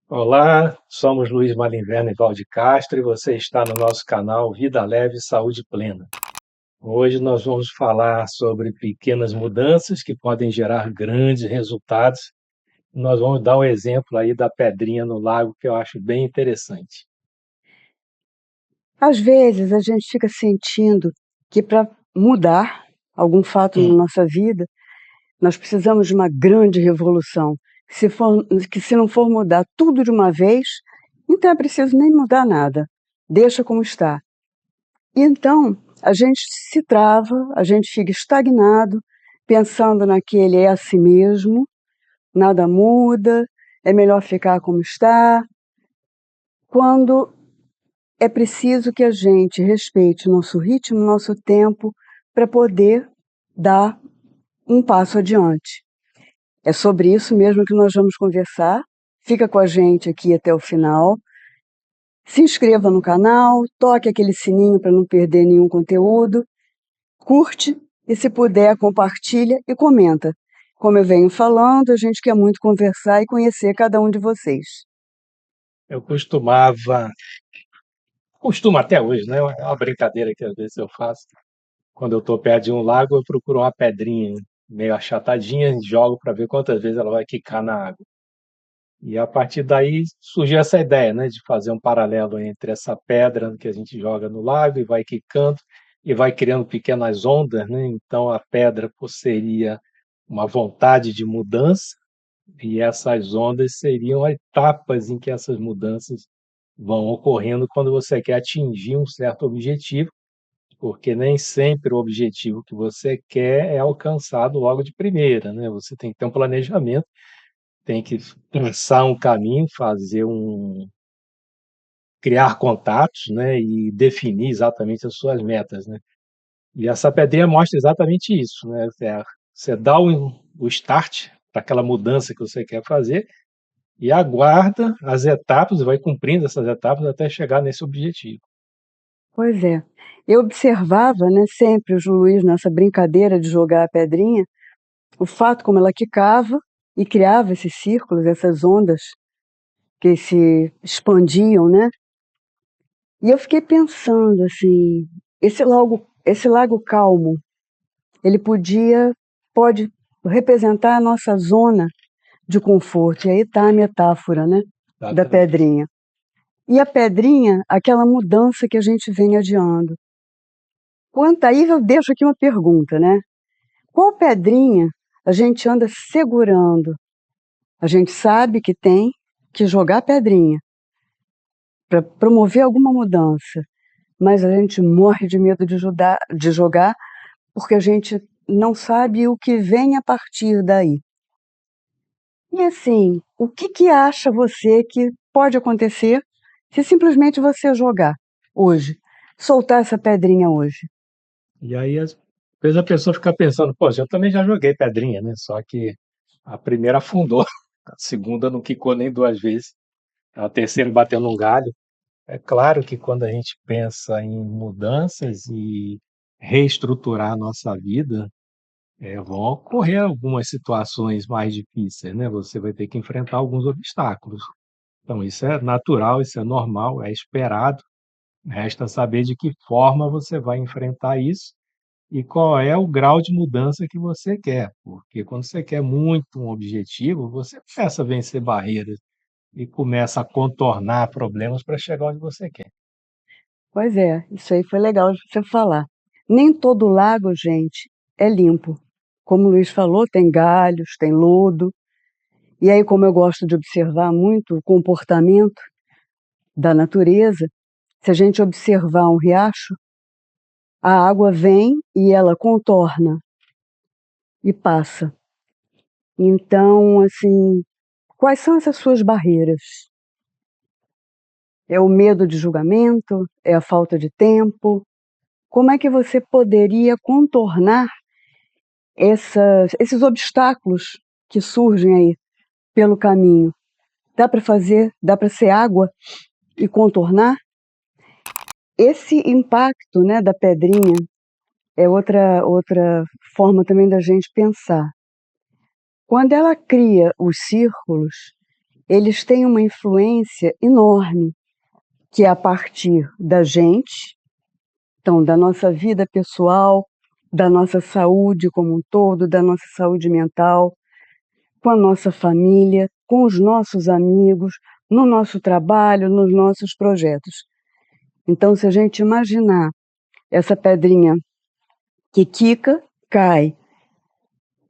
Olá, somos Luiz Malinverno e Valde Castro e você está no nosso canal Vida Leve e Saúde Plena. Hoje nós vamos falar sobre pequenas mudanças que podem gerar grandes resultados. Nós vamos dar um exemplo aí da pedrinha no lago que eu acho bem interessante. Às vezes a gente fica sentindo que para mudar algum fato na Hum, nossa vida, nós precisamos de uma grande revolução. Que se não for mudar tudo de uma vez, então é preciso nem mudar nada. Deixa como está. E então a gente se trava, a gente fica estagnado, pensando naquele é assim mesmo, nada muda, é melhor ficar como está, quando é preciso que a gente respeite nosso ritmo, nosso tempo, para poder dar um passo adiante. É sobre isso mesmo que nós vamos conversar. Fica com a gente aqui até o final. Se inscreva no canal, toque aquele sininho para não perder nenhum conteúdo, curte e, se puder, compartilha e comenta. Como eu venho falando, a gente quer muito conversar e conhecer cada um de vocês. eu costumo até hoje, né? É uma brincadeira que às vezes eu faço. Quando eu estou perto de um lago, eu procuro uma pedrinha meio achatadinha e jogo para ver quantas vezes ela vai quicar na água. E a partir daí surgiu essa ideia, né, de fazer um paralelo entre essa pedra que a gente joga no lago e vai quicando e vai criando pequenas ondas, né? Então a pedra possuiria uma vontade de mudança e essas ondas seriam etapas em que essas mudanças vão ocorrendo quando você quer atingir um certo objetivo, porque nem sempre o objetivo que você quer é alcançado logo de primeira, né? Você tem que ter um planejamento, tem que traçar um caminho, criar contatos, né, e definir exatamente as suas metas, né. E essa pedrinha mostra exatamente isso, né, você dá o start para aquela mudança que você quer fazer e aguarda as etapas, vai cumprindo essas etapas até chegar nesse objetivo. Pois é. Eu observava, né, sempre o João Luiz nessa brincadeira de jogar a pedrinha, o fato como ela quicava e criava esses círculos, essas ondas que se expandiam, né? E eu fiquei pensando assim, esse lago calmo, ele pode representar a nossa zona de conforto. E aí está a metáfora, né, da Exatamente. pedrinha. E a pedrinha, aquela mudança que a gente vem adiando. Quanto aí eu deixo aqui uma pergunta, né? Qual pedrinha a gente anda segurando? A gente sabe que tem que jogar pedrinha para promover alguma mudança, mas a gente morre de medo de jogar porque a gente não sabe o que vem a partir daí. E assim, o que acha você que pode acontecer se simplesmente você jogar hoje, soltar essa pedrinha hoje? E aí, às vezes a pessoa fica pensando, poxa, eu também já joguei pedrinha, né, só que a primeira afundou, a segunda não quicou nem 2 vezes, a terceira bateu num galho. É claro que quando a gente pensa em mudanças e reestruturar a nossa vida, vão ocorrer algumas situações mais difíceis, né? Você vai ter que enfrentar alguns obstáculos. Então, isso é natural, isso é normal, é esperado. Resta saber de que forma você vai enfrentar isso e qual é o grau de mudança que você quer. Porque quando você quer muito um objetivo, você começa a vencer barreiras e começa a contornar problemas para chegar onde você quer. Pois é, isso aí foi legal de você falar. Nem todo lago, gente, é limpo. Como o Luiz falou, tem galhos, tem lodo. E aí, como eu gosto de observar muito o comportamento da natureza, se a gente observar um riacho, a água vem e ela contorna e passa. Então, assim, quais são essas suas barreiras? É o medo de julgamento? É a falta de tempo? Como é que você poderia contornar esses obstáculos que surgem aí pelo caminho? Dá para fazer, dá para ser água e contornar? Esse impacto, né, da pedrinha é outra forma também da gente pensar. Quando ela cria os círculos, eles têm uma influência enorme, que é a partir da gente, então, da nossa vida pessoal, da nossa saúde como um todo, da nossa saúde mental, com a nossa família, com os nossos amigos, no nosso trabalho, nos nossos projetos. Então, se a gente imaginar essa pedrinha que quica, cai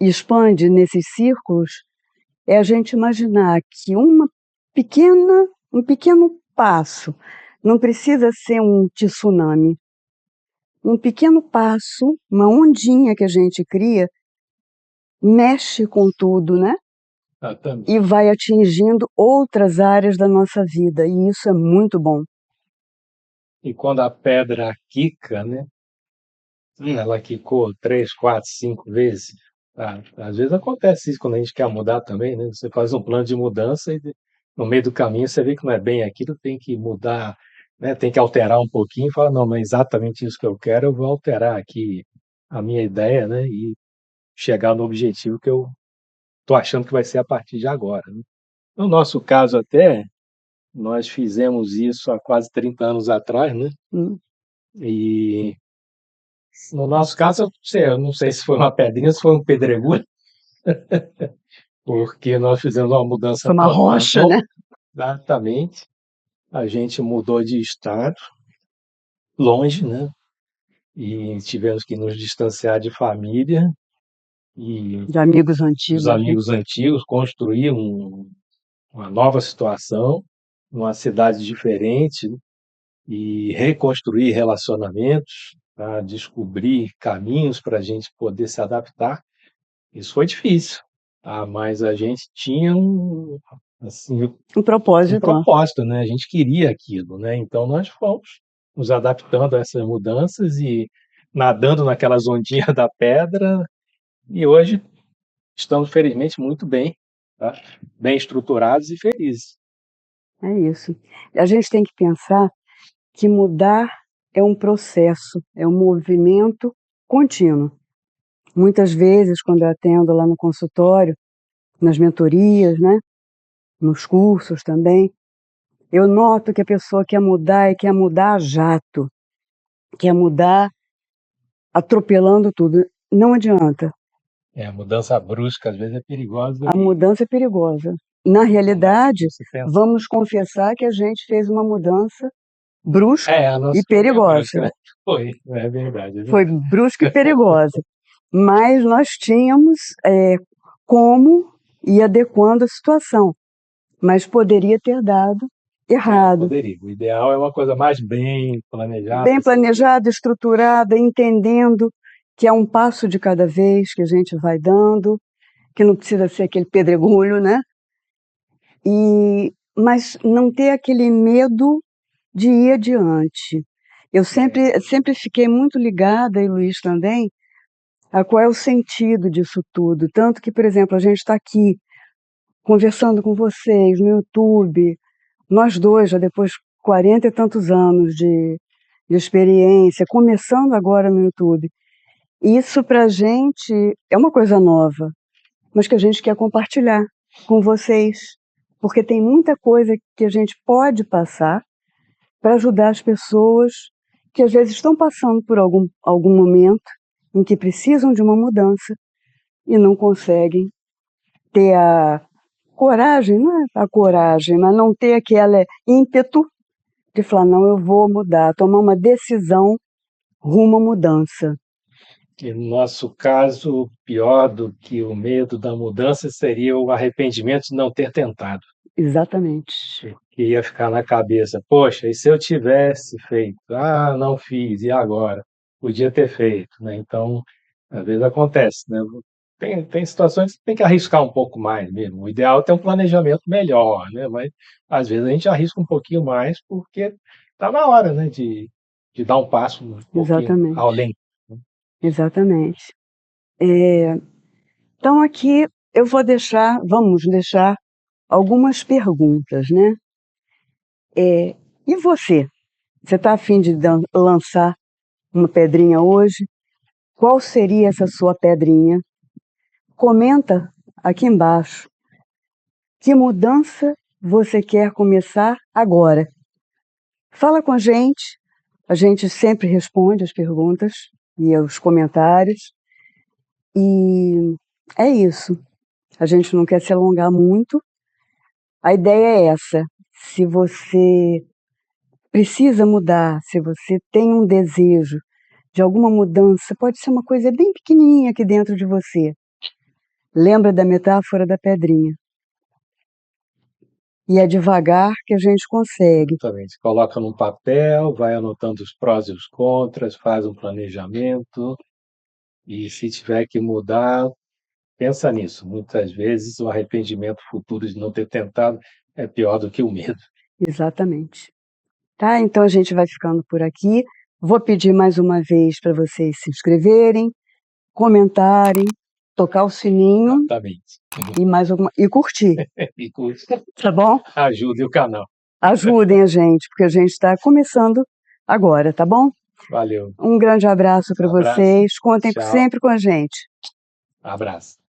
e expande nesses círculos, é a gente imaginar que um pequeno passo, não precisa ser um tsunami, um pequeno passo, uma ondinha que a gente cria, mexe com tudo, né? E vai atingindo outras áreas da nossa vida, e isso é muito bom. E quando a pedra quica, né? Ela quicou 3, 4, 5 vezes. Às vezes acontece isso quando a gente quer mudar também, né? Você faz um plano de mudança e no meio do caminho você vê que não é bem aquilo, tem que mudar, né? Tem que alterar um pouquinho e fala, não, não é exatamente isso que eu quero, eu vou alterar aqui a minha ideia, né? E chegar no objetivo que eu tô achando que vai ser a partir de agora, né? No nosso caso até, nós fizemos isso há quase 30 anos atrás, né? E no nosso caso, eu não sei se foi uma pedrinha, se foi um pedregulho, porque nós fizemos uma mudança Foi uma total. rocha, né? Exatamente. A gente mudou de estado, longe, né? E tivemos que nos distanciar de família e De amigos dos antigos, né? amigos antigos, construir uma nova situação, numa cidade diferente e reconstruir relacionamentos, tá? Descobrir caminhos para a gente poder se adaptar. Isso foi difícil, tá? Mas a gente tinha assim, Um um propósito, ó. propósito, né? A gente queria aquilo, né? Então nós fomos nos adaptando a essas mudanças e nadando naquelas ondinhas da pedra e hoje estamos felizmente muito bem, tá? Bem estruturados e felizes. É isso. A gente tem que pensar que mudar é um processo, é um movimento contínuo. Muitas vezes, quando eu atendo lá no consultório, nas mentorias, né, nos cursos também, eu noto que a pessoa quer mudar e quer mudar a jato, quer mudar atropelando tudo. Não adianta. A mudança brusca às vezes é perigosa A mudança é perigosa. Na não dá tempo realidade, de se pensar. vamos confessar que a gente fez uma mudança brusca A nossa e foi perigosa. brusca, né? Foi, é verdade. Foi brusca e perigosa. Mas nós tínhamos como ir adequando a situação. Mas poderia ter dado errado. Poderia. O ideal é uma coisa mais bem planejada. Bem planejada, estruturada, entendendo que é um passo de cada vez que a gente vai dando, que não precisa ser aquele pedregulho, né? Mas não ter aquele medo de ir adiante. Eu sempre fiquei muito ligada, e Luiz também, a qual é o sentido disso tudo. Tanto que, por exemplo, a gente está aqui conversando com vocês no YouTube, nós dois, já depois de 40 e tantos anos de experiência, começando agora no YouTube. Isso para a gente é uma coisa nova, mas que a gente quer compartilhar com vocês, porque tem muita coisa que a gente pode passar para ajudar as pessoas que às vezes estão passando por algum momento em que precisam de uma mudança e não conseguem ter a coragem, não é a coragem, mas não ter aquele ímpeto de falar, não, eu vou mudar, tomar uma decisão rumo à mudança. E no nosso caso, pior do que o medo da mudança seria o arrependimento de não ter tentado. Exatamente. Que ia ficar na cabeça, poxa, e se eu tivesse feito? Ah, não fiz, e agora? Podia ter feito, né? Então, às vezes acontece, né? Tem situações que tem que arriscar um pouco mais mesmo. O ideal é ter um planejamento melhor, né? Mas às vezes a gente arrisca um pouquinho mais porque está na hora, né? De dar um passo um pouquinho além. Exatamente. Então aqui vamos deixar algumas perguntas, né? E você? Você está a fim de lançar uma pedrinha hoje? Qual seria essa sua pedrinha? Comenta aqui embaixo. Que mudança você quer começar agora? Fala com a gente sempre responde as perguntas e os comentários. E é isso. A gente não quer se alongar muito. A ideia é essa. Se você precisa mudar, se você tem um desejo de alguma mudança, pode ser uma coisa bem pequenininha aqui dentro de você. Lembra da metáfora da pedrinha. E é devagar que a gente consegue. Exatamente. Coloca num papel, vai anotando os prós e os contras, faz um planejamento e se tiver que mudar, pensa nisso. Muitas vezes o arrependimento futuro de não ter tentado é pior do que o medo. Exatamente. Tá? Então a gente vai ficando por aqui. Vou pedir mais uma vez para vocês se inscreverem, comentarem, tocar o sininho Exatamente. e curtir, E curte, tá bom? ajude o canal. Ajudem a gente, porque a gente está começando agora, tá bom? Valeu. Um grande abraço para Abraço. vocês. Contem Tchau. sempre com a gente. Abraço.